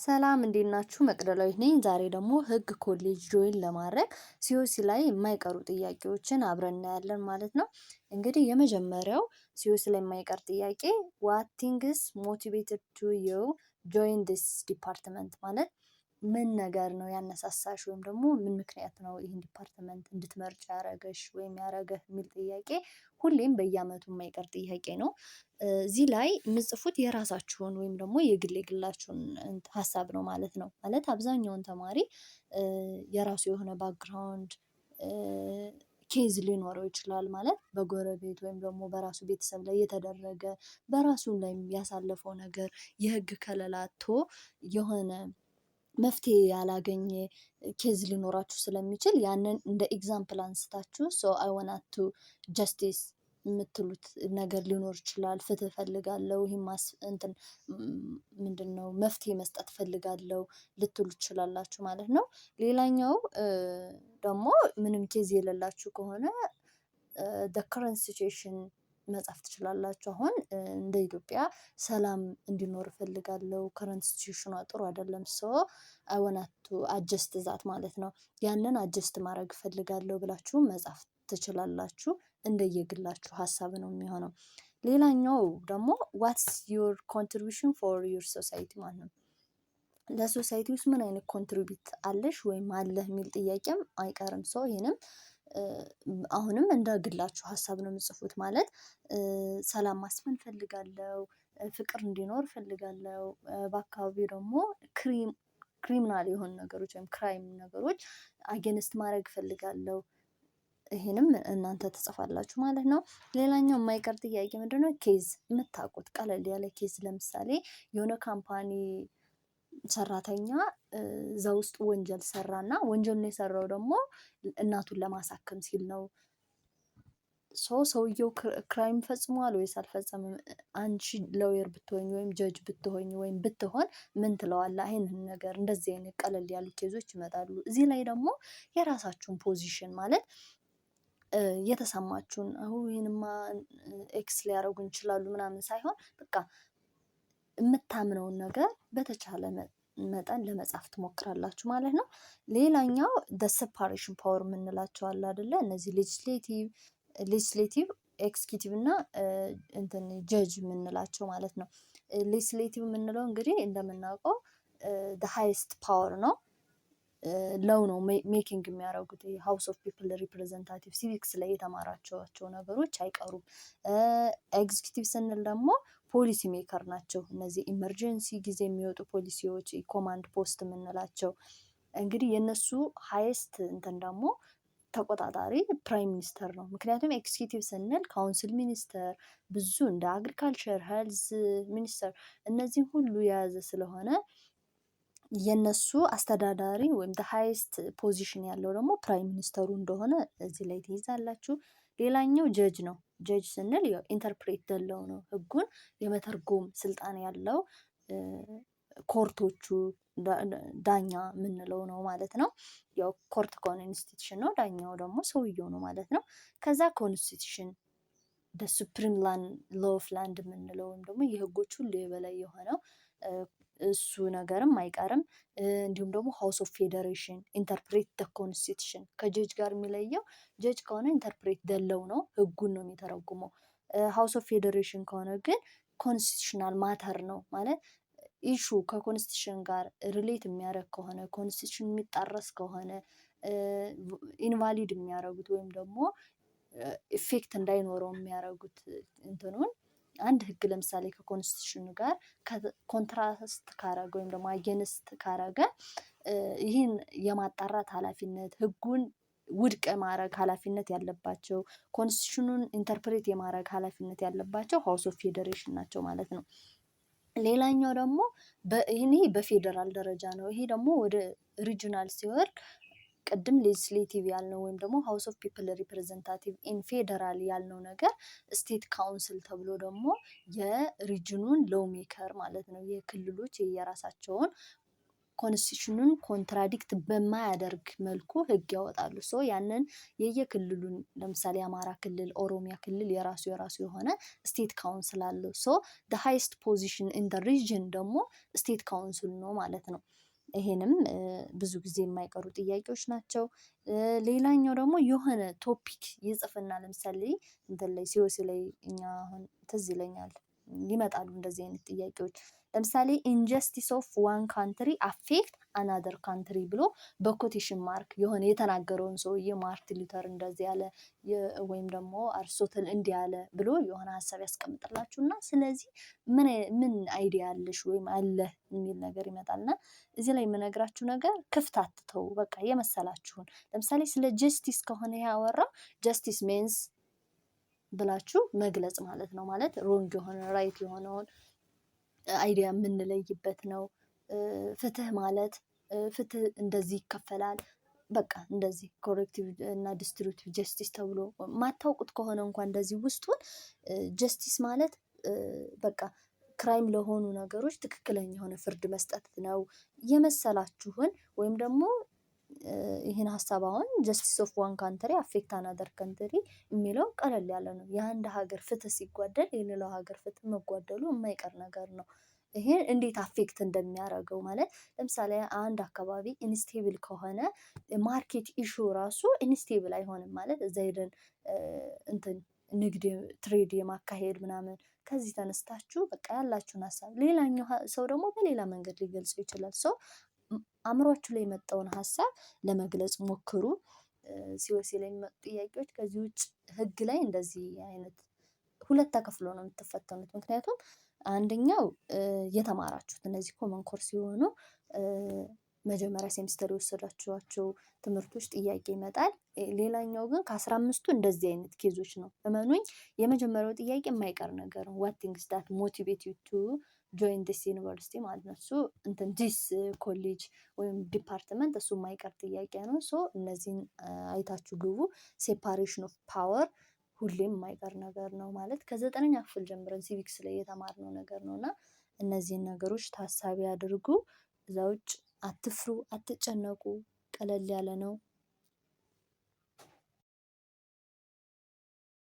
ሰላም እንዴት ናችሁ? መቅደላዊት ነኝ። ዛሬ ደግሞ ህግ ኮሌጅ ጆይን ለማድረግ ሲኦሲ ላይ የማይቀሩ ጥያቄዎችን አብረን እናያለን ማለት ነው። እንግዲህ የመጀመሪያው ሲኦሲ ላይ የማይቀር ጥያቄ ዋት ቲንግስ ሞቲቬትድ ቱ ዩ ጆይን ዲስ ዲፓርትመንት ማለት ምን ነገር ነው ያነሳሳሽ ወይም ደግሞ ምን ምክንያት ነው ይህን ዲፓርትመንት እንድትመርጭ ያረገሽ ወይም ያረገህ የሚል ጥያቄ ሁሌም በየአመቱ የማይቀር ጥያቄ ነው። እዚህ ላይ የምጽፉት የራሳችሁን ወይም ደግሞ የግላችሁን ሀሳብ ነው ማለት ነው። ማለት አብዛኛውን ተማሪ የራሱ የሆነ ባክግራውንድ ኬዝ ሊኖረው ይችላል። ማለት በጎረቤት ወይም ደግሞ በራሱ ቤተሰብ ላይ የተደረገ በራሱ ላይ ያሳለፈው ነገር የህግ ከለላ አጥቶ የሆነ መፍትሄ ያላገኘ ኬዝ ሊኖራችሁ ስለሚችል ያንን እንደ ኤግዛምፕል አንስታችሁ አይ ዋንት ቱ ጀስቲስ የምትሉት ነገር ሊኖር ይችላል። ፍትህ እፈልጋለሁ ይሄን እንትን ምንድነው መፍትሄ መስጠት እፈልጋለሁ ልትሉ ትችላላችሁ ማለት ነው። ሌላኛው ደግሞ ምንም ኬዝ የሌላችሁ ከሆነ the current situation መጻፍ ትችላላችሁ። አሁን እንደ ኢትዮጵያ ሰላም እንዲኖር እፈልጋለሁ ከረንት ሲቹዌሽኗ ጥሩ አይደለም አይ ዋንት ቱ አጀስት ዛት ማለት ነው። ያንን አጀስት ማድረግ እፈልጋለሁ ብላችሁ መጻፍ ትችላላችሁ። እንደየግላችሁ ሀሳብ ነው የሚሆነው። ሌላኛው ደግሞ ዋትስ ዩር ኮንትሪቢዩሽን ፎር ዩር ሶሳይቲ ማለት ነው። ለሶሳይቲ ውስጥ ምን አይነት ኮንትሪቢዩት አለሽ ወይም አለህ የሚል ጥያቄም አይቀርም። ይሄንም አሁንም እንደ ግላችሁ ሀሳብ ነው የምጽፉት። ማለት ሰላም ማስፈን እፈልጋለሁ፣ ፍቅር እንዲኖር እፈልጋለሁ፣ በአካባቢው ደግሞ ክሪሚናል የሆኑ ነገሮች ወይም ክራይም ነገሮች አጌንስት ማድረግ እፈልጋለሁ። ይሄንም እናንተ ትጽፋላችሁ ማለት ነው። ሌላኛው የማይቀር ጥያቄ ምንድነው? ኬዝ የምታውቁት ቀለል ያለ ኬዝ ለምሳሌ የሆነ ካምፓኒ ሰራተኛ እዛ ውስጥ ወንጀል ሰራና ወንጀሉን የሰራው ደግሞ እናቱን ለማሳከም ሲል ነው። ሰውየው ክራይም ፈጽሟል ወይስ አልፈጸምም? አንቺ ሎየር ብትሆኝ ወይም ጀጅ ብትሆኝ ወይም ብትሆን ምን ትለዋለህ? ይሄንን ነገር እንደዚህ አይነት ቀለል ያሉ ኬዞች ይመጣሉ። እዚህ ላይ ደግሞ የራሳችሁን ፖዚሽን ማለት የተሰማችሁን ይሄንማ ኤክስ ሊያደርጉን ይችላሉ ምናምን ሳይሆን በቃ የምታምነውን ነገር በተቻለ መጠን ለመጻፍ ትሞክራላችሁ ማለት ነው። ሌላኛው ሰፓሬሽን ፓወር የምንላቸው አለ አይደለ? እነዚህ ሌጅስሌቲቭ ኤክስኪዩቲቭ እና እንትን ጀጅ የምንላቸው ማለት ነው። ሌጅስሌቲቭ የምንለው እንግዲህ እንደምናውቀው ሃይስት ፓወር ነው። ለው ነው ሜኪንግ የሚያደርጉት ሃውስ ኦፍ ፒፕል ሪፕሬዘንታቲቭ ሲቪክስ ላይ የተማራቸዋቸው ነገሮች አይቀሩም። ኤግዚኪዩቲቭ ስንል ደግሞ ፖሊሲ ሜከር ናቸው። እነዚህ ኢመርጀንሲ ጊዜ የሚወጡ ፖሊሲዎች ኮማንድ ፖስት የምንላቸው እንግዲህ የነሱ ሃይስት እንትን ደግሞ ተቆጣጣሪ ፕራይም ሚኒስተር ነው። ምክንያቱም ኤግዚኪዩቲቭ ስንል ካውንስል ሚኒስተር ብዙ እንደ አግሪካልቸር ሄልዝ ሚኒስተር እነዚህን ሁሉ የያዘ ስለሆነ የነሱ አስተዳዳሪ ወይም ሃይስት ፖዚሽን ያለው ደግሞ ፕራይም ሚኒስተሩ እንደሆነ እዚህ ላይ ትይዛላችሁ። ሌላኛው ጀጅ ነው። ጀጅ ስንል ያው ኢንተርፕሬት ደለው ነው ህጉን የመተርጎም ስልጣን ያለው ኮርቶቹ ዳኛ የምንለው ነው ማለት ነው። ያው ኮርት ከሆነ ኢንስቲትዩሽን ነው፣ ዳኛው ደግሞ ሰውየው ነው ማለት ነው። ከዛ ኮንስቲትዩሽን ሱፕሪም ሎው ኦፍ ላንድ የምንለው ወይም ደግሞ የህጎች ሁሉ የበላይ የሆነው እሱ ነገርም አይቀርም። እንዲሁም ደግሞ ሃውስ ኦፍ ፌዴሬሽን ኢንተርፕሬት ደ ኮንስቲትዩሽን ከጀጅ ጋር የሚለየው ጀጅ ከሆነ ኢንተርፕሬት ደለው ነው ህጉን ነው የሚተረጉመው። ሃውስ ኦፍ ፌዴሬሽን ከሆነ ግን ኮንስቲቱሽናል ማተር ነው ማለት ኢሹ ከኮንስቲቱሽን ጋር ሪሌት የሚያደርግ ከሆነ ኮንስቲቱሽን የሚጣረስ ከሆነ ኢንቫሊድ የሚያደርጉት ወይም ደግሞ ኢፌክት እንዳይኖረው የሚያደርጉት እንትኑን አንድ ህግ ለምሳሌ ከኮንስቲቱሽኑ ጋር ኮንትራስት ካረገ ወይም ደግሞ አጌንስት ካረገ ይህን የማጣራት ኃላፊነት ህጉን ውድቅ የማድረግ ኃላፊነት ያለባቸው ኮንስቲቱሽኑን ኢንተርፕሬት የማድረግ ኃላፊነት ያለባቸው ሃውስ ኦፍ ፌዴሬሽን ናቸው ማለት ነው። ሌላኛው ደግሞ ይሄ በፌደራል ደረጃ ነው። ይሄ ደግሞ ወደ ሪጅናል ሲወርድ ቅድም ሌጅስሌቲቭ ያልነው ወይም ደግሞ ሃውስ ኦፍ ፒፕል ሪፕሬዘንታቲቭ ኢን ፌደራል ያልነው ነገር ስቴት ካውንስል ተብሎ ደግሞ የሪጅኑን ሎው ሜከር ማለት ነው። የክልሎች የራሳቸውን ኮንስቲቱሽኑን ኮንትራዲክት በማያደርግ መልኩ ህግ ያወጣሉ። ሶ ያንን የየክልሉን ለምሳሌ አማራ ክልል፣ ኦሮሚያ ክልል የራሱ የሆነ ስቴት ካውንስል አለው። ሶ the highest position in the region ደግሞ ስቴት ካውንስል ነው ማለት ነው። ይሄንም ብዙ ጊዜ የማይቀሩ ጥያቄዎች ናቸው። ሌላኛው ደግሞ የሆነ ቶፒክ ይጽፍና ለምሳሌ እንትን ላይ ሲወሲ ላይ እኛ አሁን ትዝ ይለኛል ይመጣሉ እንደዚህ አይነት ጥያቄዎች። ለምሳሌ ኢንጀስቲስ ኦፍ ዋን ካንትሪ አፌክት አናደር ካንትሪ ብሎ በኮቴሽን ማርክ የሆነ የተናገረውን ሰውዬ ማርቲን ሉተር እንደዚህ ያለ ወይም ደግሞ አርስቶትል እንዲህ ያለ ብሎ የሆነ ሀሳብ ያስቀምጥላችሁና ስለዚህ ምን አይዲያ አለሽ ወይም አለ የሚል ነገር ይመጣልና እዚህ ላይ የምነግራችሁ ነገር ክፍት አትተው፣ በቃ የመሰላችሁን። ለምሳሌ ስለ ጀስቲስ ከሆነ ያወራው ጀስቲስ ሜንስ ብላችሁ መግለጽ ማለት ነው። ማለት ሮንግ የሆነ ራይት የሆነውን አይዲያ የምንለይበት ነው። ፍትህ ማለት ፍትህ እንደዚህ ይከፈላል፣ በቃ እንደዚህ ኮሬክቲቭ እና ዲስትሪቢዩቲቭ ጀስቲስ ተብሎ ማታውቁት ከሆነ እንኳን እንደዚህ ውስጡን ጀስቲስ ማለት በቃ ክራይም ለሆኑ ነገሮች ትክክለኛ የሆነ ፍርድ መስጠት ነው የመሰላችሁን። ወይም ደግሞ ይህን ሀሳብ አሁን ጀስቲስ ኦፍ ዋን ካንትሪ አፌክት አናደር ካንትሪ የሚለው ቀለል ያለ ነው። የአንድ ሀገር ፍትህ ሲጓደል የሌላው ሀገር ፍትህ መጓደሉ የማይቀር ነገር ነው። ይሄ እንዴት አፌክት እንደሚያደርገው ማለት ለምሳሌ አንድ አካባቢ ኢንስቴብል ከሆነ ማርኬት ኢሹ ራሱ ኢንስቴብል አይሆንም ማለት እዛ ሄደን እንትን ንግድ ትሬድ የማካሄድ ምናምን ከዚህ ተነስታችሁ በቃ ያላችሁን ሀሳብ ሌላኛው ሰው ደግሞ በሌላ መንገድ ሊገልጸው ይችላል። ሰው አእምሯችሁ ላይ የመጣውን ሀሳብ ለመግለጽ ሞክሩ። ሲወሲ ላይ የሚመጡ ጥያቄዎች ከዚህ ውጭ ህግ ላይ እንደዚህ አይነት ሁለት ተከፍሎ ነው የምትፈተኑት። ምክንያቱም አንደኛው የተማራችሁት እነዚህ ኮመን ኮርስ የሆኑ መጀመሪያ ሴሚስተር የወሰዳችኋቸው ትምህርቶች ጥያቄ ይመጣል። ሌላኛው ግን ከ15ቱ እንደዚህ አይነት ኬዞች ነው። እመኑኝ የመጀመሪያው ጥያቄ የማይቀር ነገር ነው። ዋት ቲንግስ ዳት ሞቲቬት ዩ ቱ ጆይን ዲስ ዩኒቨርሲቲ ማለት ነው። እሱ እንትን ዲስ ኮሌጅ ወይም ዲፓርትመንት እሱ የማይቀር ጥያቄ ነው። ሶ እነዚህን አይታችሁ ግቡ። ሴፓሬሽን ኦፍ ፓወር ሁሌም የማይቀር ነገር ነው ማለት ከ9ኛ ክፍል ጀምረን ሲቪክስ ላይ የተማርነው ነገር ነው እና እነዚህን ነገሮች ታሳቢ አድርጉ። እዛ ውጭ አትፍሩ፣ አትጨነቁ። ቀለል ያለ ነው።